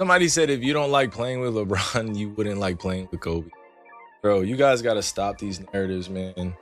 Somebody said if you don't like playing with LeBron, you wouldn't like playing with Kobe. Bro, you guys got to stop these narratives, man.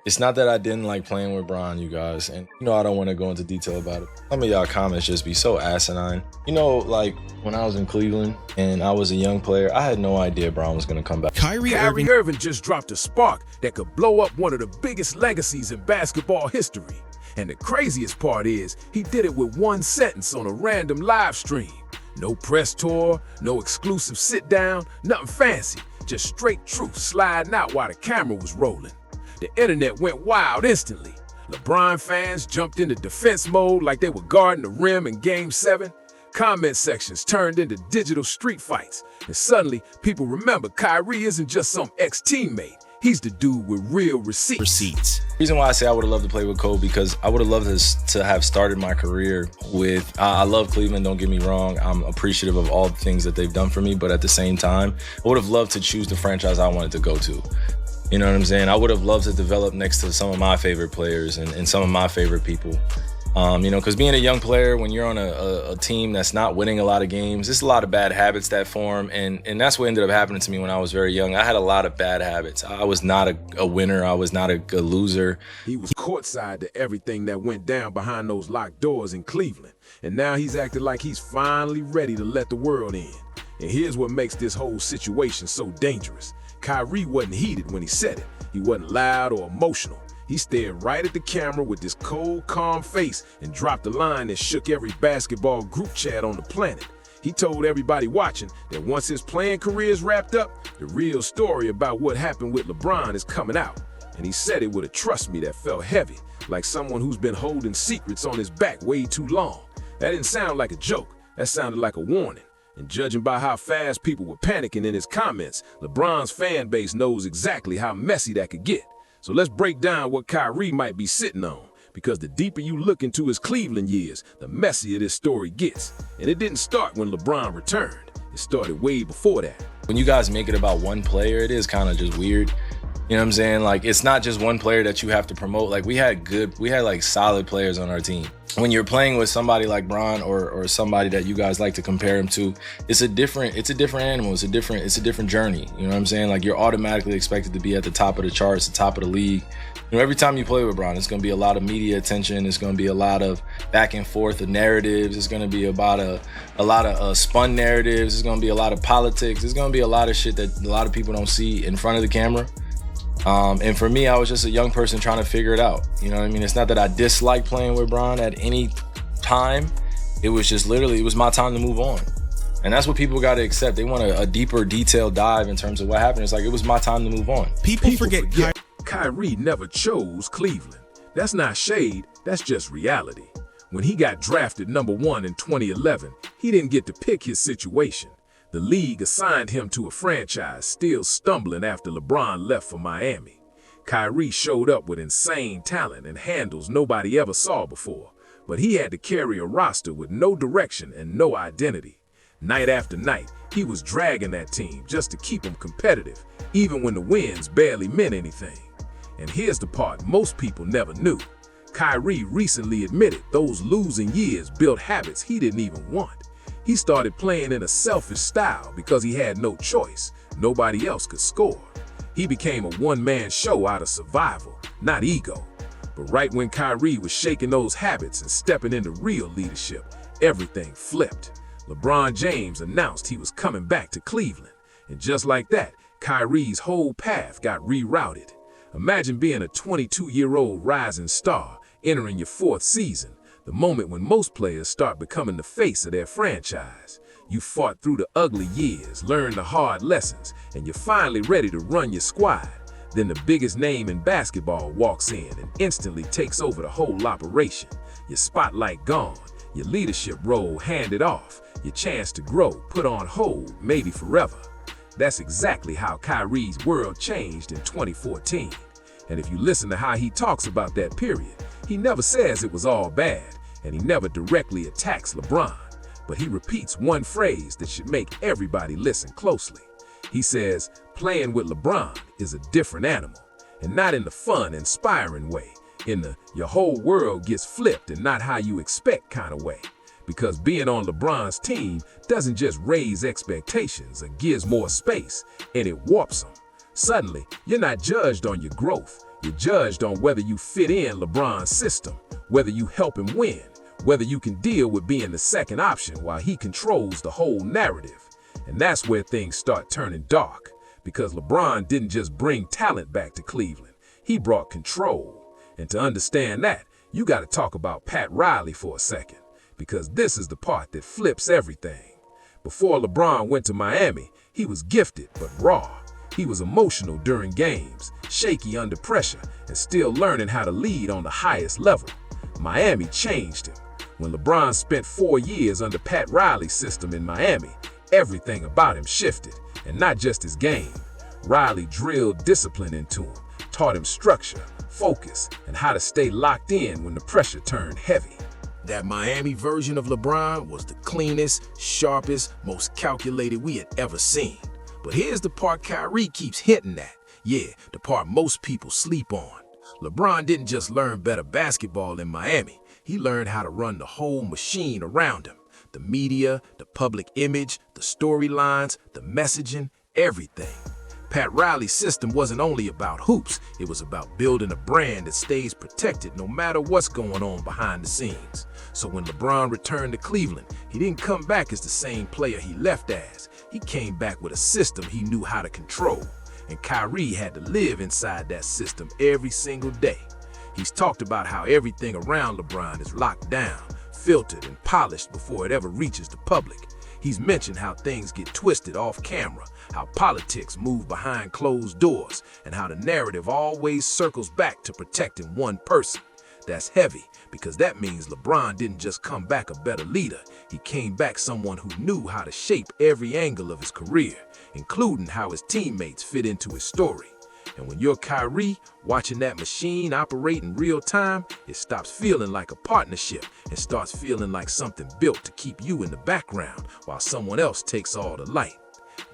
It's not that I didn't like playing with Bron, you guys. And I don't want to go into detail about it. Some of y'all comments just be so asinine. Like when I was in Cleveland and I was a young player, I had no idea Bron was going to come back. Kyrie Irving just dropped a spark that could blow up one of the biggest legacies in basketball history. And the craziest part is, he did it with one sentence on a random live stream. No press tour, no exclusive sit down, nothing fancy. Just straight truth sliding out while the camera was rolling. The internet went wild instantly. LeBron fans jumped into defense mode like they were guarding the rim in Game 7. Comment sections turned into digital street fights. And suddenly, people remember Kyrie isn't just some ex-teammate. He's the dude with real receipts. The reason why I say I would have loved to play with Kobe, because I would have loved to have started my career with, I love Cleveland, don't get me wrong. I'm appreciative of all the things that they've done for me, but at the same time, I would have loved to choose the franchise I wanted to go to. You know what I'm saying? I would have loved to develop next to some of my favorite players and some of my favorite people. Because being a young player, when you're on a team that's not winning a lot of games, there's a lot of bad habits that form. And that's what ended up happening to me when I was very young. I had a lot of bad habits. I was not a winner. I was not a loser. He was courtside to everything that went down behind those locked doors in Cleveland. And now he's acting like he's finally ready to let the world in. And here's what makes this whole situation so dangerous. Kyrie wasn't heated when he said it. He wasn't loud or emotional. He stared right at the camera with this cold, calm face and dropped a line that shook every basketball group chat on the planet. He told everybody watching that once his playing career is wrapped up, the real story about what happened with LeBron is coming out. And he said it with a trust me that felt heavy, like someone who's been holding secrets on his back way too long. That didn't sound like a joke. That sounded like a warning. And judging by how fast people were panicking in his comments, LeBron's fan base knows exactly how messy that could get. So let's break down what Kyrie might be sitting on, because the deeper you look into his Cleveland years, the messier this story gets. And it didn't start when LeBron returned. It started way before that. When you guys make it about one player, it is kind of just weird. You know what I'm saying? Like, it's not just one player that you have to promote. Like, we had like solid players on our team. When you're playing with somebody like Bron or somebody that you guys like to compare him to, it's a different animal. It's a different journey. You know what I'm saying? Like, you're automatically expected to be at the top of the charts, the top of the league. Every time you play with Bron, it's going to be a lot of media attention. It's going to be a lot of back and forth of narratives. It's going to be about a lot of spun narratives. It's going to be a lot of politics. It's going to be a lot of shit that a lot of people don't see in front of the camera. And for me, I was just a young person trying to figure it out. You know what I mean? It's not that I dislike playing with Bron at any time. It was just literally, it was my time to move on. And that's what people got to accept. They want a deeper, detailed dive in terms of what happened. It's like, it was my time to move on. People forget Kyrie never chose Cleveland. That's not shade, that's just reality. When he got drafted #1 in 2011, he didn't get to pick his situation. The league assigned him to a franchise still stumbling after LeBron left for Miami. Kyrie showed up with insane talent and handles nobody ever saw before, but he had to carry a roster with no direction and no identity. Night after night, he was dragging that team just to keep them competitive, even when the wins barely meant anything. And here's the part most people never knew. Kyrie recently admitted those losing years built habits he didn't even want. He started playing in a selfish style because he had no choice. Nobody else could score. He became a one-man show out of survival, not ego. But right when Kyrie was shaking those habits and stepping into real leadership, everything flipped. LeBron James announced he was coming back to Cleveland. And just like that, Kyrie's whole path got rerouted. Imagine being a 22-year-old rising star entering your 4th season. The moment when most players start becoming the face of their franchise. You fought through the ugly years, learned the hard lessons, and you're finally ready to run your squad. Then the biggest name in basketball walks in and instantly takes over the whole operation. Your spotlight gone, your leadership role handed off, your chance to grow put on hold, maybe forever. That's exactly how Kyrie's world changed in 2014. And if you listen to how he talks about that period, he never says it was all bad. And he never directly attacks LeBron, but he repeats one phrase that should make everybody listen closely. He says, playing with LeBron is a different animal, and not in the fun, inspiring way, in the your whole world gets flipped and not how you expect kind of way. because being on LeBron's team doesn't just raise expectations or gives more space, and it warps them. Suddenly, you're not judged on your growth. You're judged on whether you fit in LeBron's system, whether you help him win, whether you can deal with being the second option while he controls the whole narrative. And that's where things start turning dark, because LeBron didn't just bring talent back to Cleveland. He brought control. And to understand that, you got to talk about Pat Riley for a second, because this is the part that flips everything. Before LeBron went to Miami, he was gifted but raw. He was emotional during games, shaky under pressure, and still learning how to lead on the highest level. Miami changed him. When LeBron spent 4 years under Pat Riley's system in Miami, everything about him shifted, and not just his game. Riley drilled discipline into him, taught him structure, focus, and how to stay locked in when the pressure turned heavy. That Miami version of LeBron was the cleanest, sharpest, most calculated we had ever seen. But here's the part Kyrie keeps hinting at. Yeah, the part most people sleep on. LeBron didn't just learn better basketball in Miami. He learned how to run the whole machine around him. The media, the public image, the storylines, the messaging, everything. Pat Riley's system wasn't only about hoops, it was about building a brand that stays protected no matter what's going on behind the scenes. So when LeBron returned to Cleveland, he didn't come back as the same player he left as. He came back with a system he knew how to control. And Kyrie had to live inside that system every single day. He's talked about how everything around LeBron is locked down, filtered and polished before it ever reaches the public. He's mentioned how things get twisted off camera, how politics move behind closed doors, and how the narrative always circles back to protecting one person. That's heavy, because that means LeBron didn't just come back a better leader. He came back someone who knew how to shape every angle of his career, including how his teammates fit into his story. And when you're Kyrie, watching that machine operate in real time, it stops feeling like a partnership and starts feeling like something built to keep you in the background while someone else takes all the light.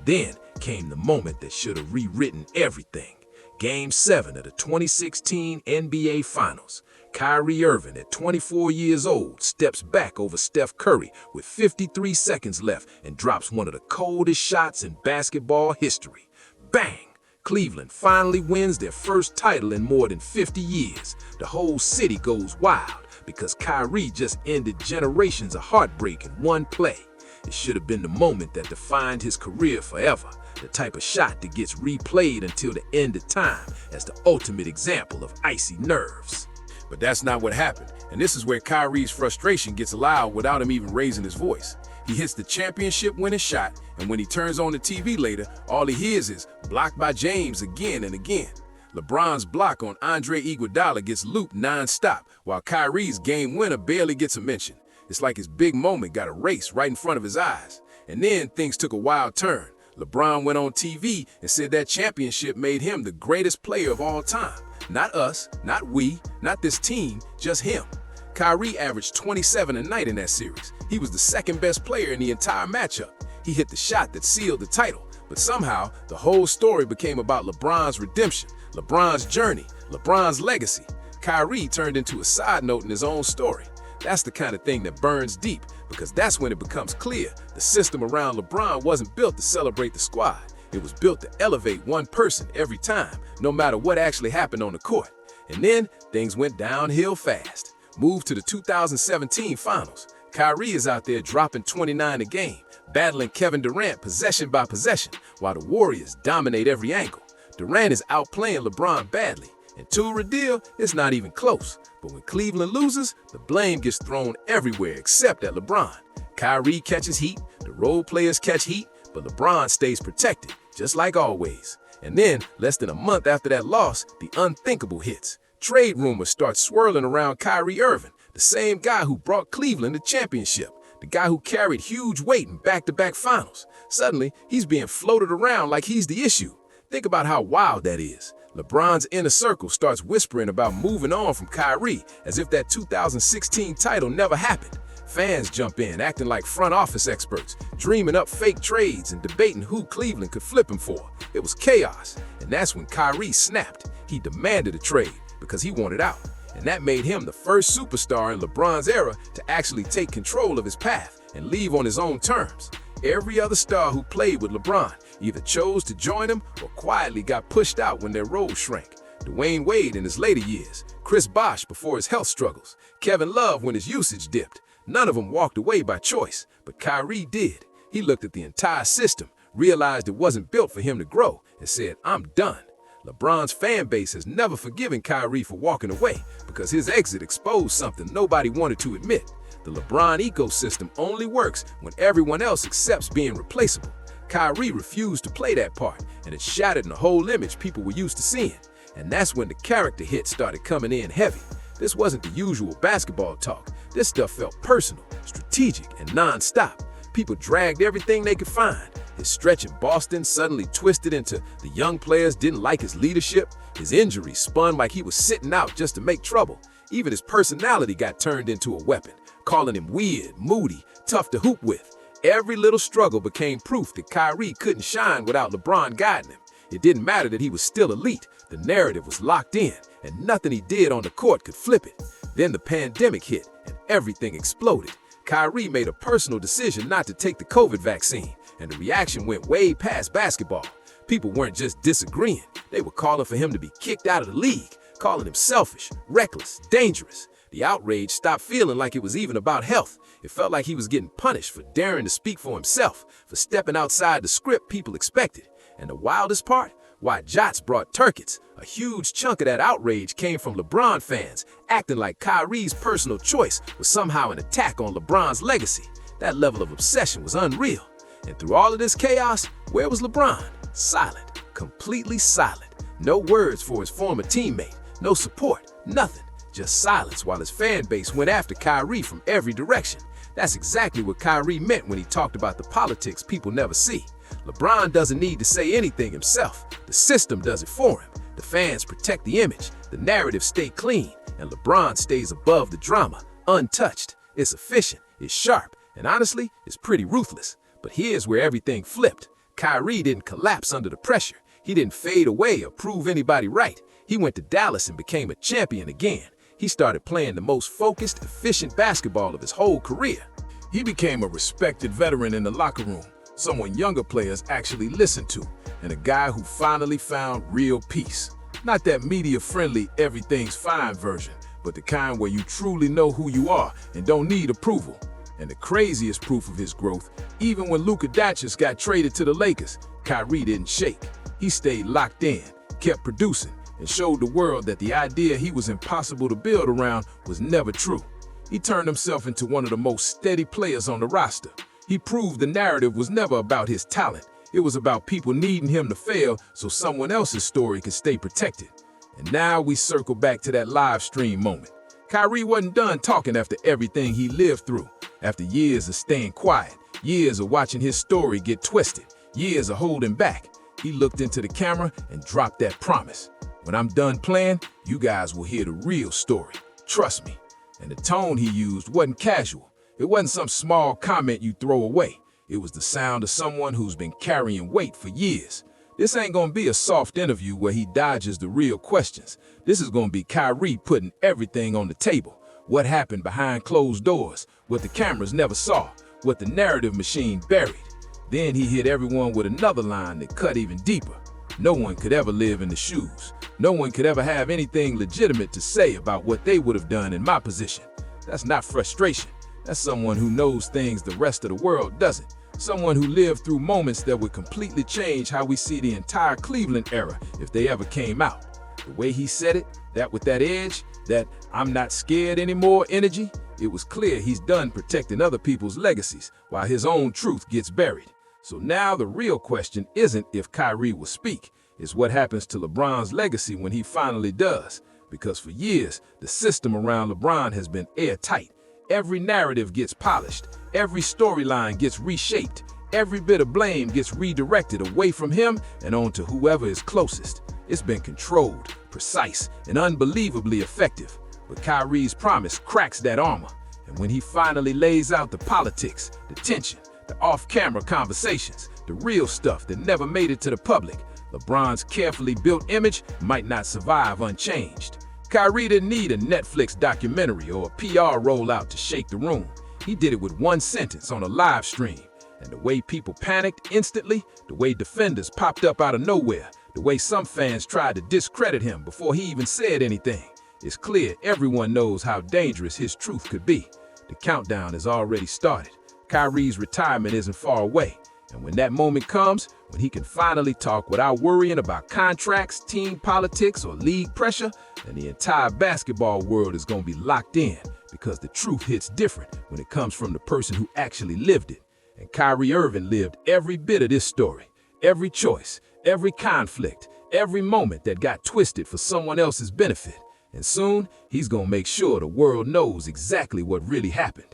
Then came the moment that should have rewritten everything. Game 7 of the 2016 NBA Finals. Kyrie Irving, at 24 years old, steps back over Steph Curry with 53 seconds left and drops one of the coldest shots in basketball history. Bang! Cleveland finally wins their first title in more than 50 years. The whole city goes wild because Kyrie just ended generations of heartbreak in one play. It should have been the moment that defined his career forever, the type of shot that gets replayed until the end of time as the ultimate example of icy nerves. But that's not what happened, and this is where Kyrie's frustration gets loud without him even raising his voice. He hits the championship-winning shot, and when he turns on the TV later, all he hears is blocked by James again and again. LeBron's block on Andre Iguodala gets looped non-stop, while Kyrie's game winner barely gets a mention. It's like his big moment got erased right in front of his eyes. And then things took a wild turn. LeBron went on TV and said that championship made him the greatest player of all time. Not us, not we, not this team, just him. Kyrie averaged 27 a night in that series. He was the second best player in the entire matchup. He hit the shot that sealed the title. But somehow, the whole story became about LeBron's redemption, LeBron's journey, LeBron's legacy. Kyrie turned into a side note in his own story. That's the kind of thing that burns deep, because that's when it becomes clear the system around LeBron wasn't built to celebrate the squad. It was built to elevate one person every time, no matter what actually happened on the court. And then things went downhill fast. Moved to the 2017 Finals. Kyrie is out there dropping 29 a game, battling Kevin Durant possession by possession, while the Warriors dominate every angle. Durant is outplaying LeBron badly, and to a deal, it's not even close. But when Cleveland loses, the blame gets thrown everywhere except at LeBron. Kyrie catches heat, the role players catch heat, but LeBron stays protected, just like always. And then, less than a month after that loss, the unthinkable hits. Trade rumors start swirling around Kyrie Irving, the same guy who brought Cleveland the championship, the guy who carried huge weight in back-to-back finals. Suddenly, he's being floated around like he's the issue. Think about how wild that is. LeBron's inner circle starts whispering about moving on from Kyrie as if that 2016 title never happened. Fans jump in, acting like front office experts, dreaming up fake trades and debating who Cleveland could flip him for. It was chaos, and that's when Kyrie snapped. He demanded a trade because he wanted out. and that made him the first superstar in LeBron's era to actually take control of his path and leave on his own terms. Every other star who played with LeBron either chose to join him or quietly got pushed out when their roles shrank. Dwayne Wade in his later years, Chris Bosh before his health struggles, Kevin Love when his usage dipped. None of them walked away by choice, but Kyrie did. He looked at the entire system, realized it wasn't built for him to grow, and said, "I'm done." LeBron's fan base has never forgiven Kyrie for walking away because his exit exposed something nobody wanted to admit. The LeBron ecosystem only works when everyone else accepts being replaceable. Kyrie refused to play that part, and it shattered the whole image people were used to seeing. And that's when the character hits started coming in heavy. This wasn't the usual basketball talk. This stuff felt personal, strategic, and non-stop. People dragged everything they could find. His stretch in Boston suddenly twisted into the young players didn't like his leadership. His injuries spun like he was sitting out just to make trouble. Even his personality got turned into a weapon, calling him weird, moody, tough to hoop with. Every little struggle became proof that Kyrie couldn't shine without LeBron guiding him. It didn't matter that he was still elite. The narrative was locked in, and nothing he did on the court could flip it. Then the pandemic hit, and everything exploded. Kyrie made a personal decision not to take the COVID vaccine, and the reaction went way past basketball. People weren't just disagreeing. They were calling for him to be kicked out of the league, calling him selfish, reckless, dangerous. The outrage stopped feeling like it was even about health. It felt like he was getting punished for daring to speak for himself, for stepping outside the script people expected. And the wildest part? Why Jots brought turkets. A huge chunk of that outrage came from LeBron fans, acting like Kyrie's personal choice was somehow an attack on LeBron's legacy. That level of obsession was unreal. And through all of this chaos, where was LeBron? Silent, completely silent. No words for his former teammate, no support, nothing. Just silence while his fan base went after Kyrie from every direction. That's exactly what Kyrie meant when he talked about the politics people never see. LeBron doesn't need to say anything himself. The system does it for him. The fans protect the image, the narrative stay clean, and LeBron stays above the drama, untouched. It's efficient, it's sharp, and honestly, it's pretty ruthless. But here's where everything flipped. Kyrie didn't collapse under the pressure. He didn't fade away or prove anybody right. He went to Dallas and became a champion again. He started playing the most focused, efficient basketball of his whole career. He became a respected veteran in the locker room, someone younger players actually listened to, and a guy who finally found real peace. Not that media-friendly, everything's fine version, but the kind where you truly know who you are and don't need approval. And the craziest proof of his growth, even when Luka Doncic got traded to the Lakers, Kyrie didn't shake. He stayed locked in, kept producing, and showed the world that the idea he was impossible to build around was never true. He turned himself into one of the most steady players on the roster. He proved the narrative was never about his talent. It was about people needing him to fail so someone else's story could stay protected. And now we circle back to that live stream moment. Kyrie wasn't done talking after everything he lived through. After years of staying quiet, years of watching his story get twisted, years of holding back, he looked into the camera and dropped that promise. When I'm done playing, you guys will hear the real story. Trust me. And the tone he used wasn't casual. It wasn't some small comment you throw away. It was the sound of someone who's been carrying weight for years. This ain't gonna be a soft interview where he dodges the real questions. This is gonna be Kyrie putting everything on the table. What happened behind closed doors, what the cameras never saw, what the narrative machine buried. Then he hit everyone with another line that cut even deeper. No one could ever live in the shoes. No one could ever have anything legitimate to say about what they would have done in my position. That's not frustration. That's someone who knows things the rest of the world doesn't. Someone who lived through moments that would completely change how we see the entire Cleveland era if they ever came out. The way he said it, that with that edge, that I'm not scared anymore energy, it was clear he's done protecting other people's legacies while his own truth gets buried. So now the real question isn't if Kyrie will speak, it's what happens to LeBron's legacy when he finally does. Because for years, the system around LeBron has been airtight. Every narrative gets polished, every storyline gets reshaped, every bit of blame gets redirected away from him and onto whoever is closest. It's been controlled, precise, and unbelievably effective. But Kyrie's promise cracks that armor. And when he finally lays out the politics, the tension, the off-camera conversations, the real stuff that never made it to the public, LeBron's carefully built image might not survive unchanged. Kyrie didn't need a Netflix documentary or a PR rollout to shake the room. He did it with one sentence on a live stream. And the way people panicked instantly, the way defenders popped up out of nowhere, the way some fans tried to discredit him before he even said anything, it's clear everyone knows how dangerous his truth could be. The countdown has already started. Kyrie's retirement isn't far away. And when that moment comes, when he can finally talk without worrying about contracts, team politics, or league pressure, then the entire basketball world is going to be locked in, because the truth hits different when it comes from the person who actually lived it. And Kyrie Irving lived every bit of this story, every choice, every conflict, every moment that got twisted for someone else's benefit. And soon, he's going to make sure the world knows exactly what really happened.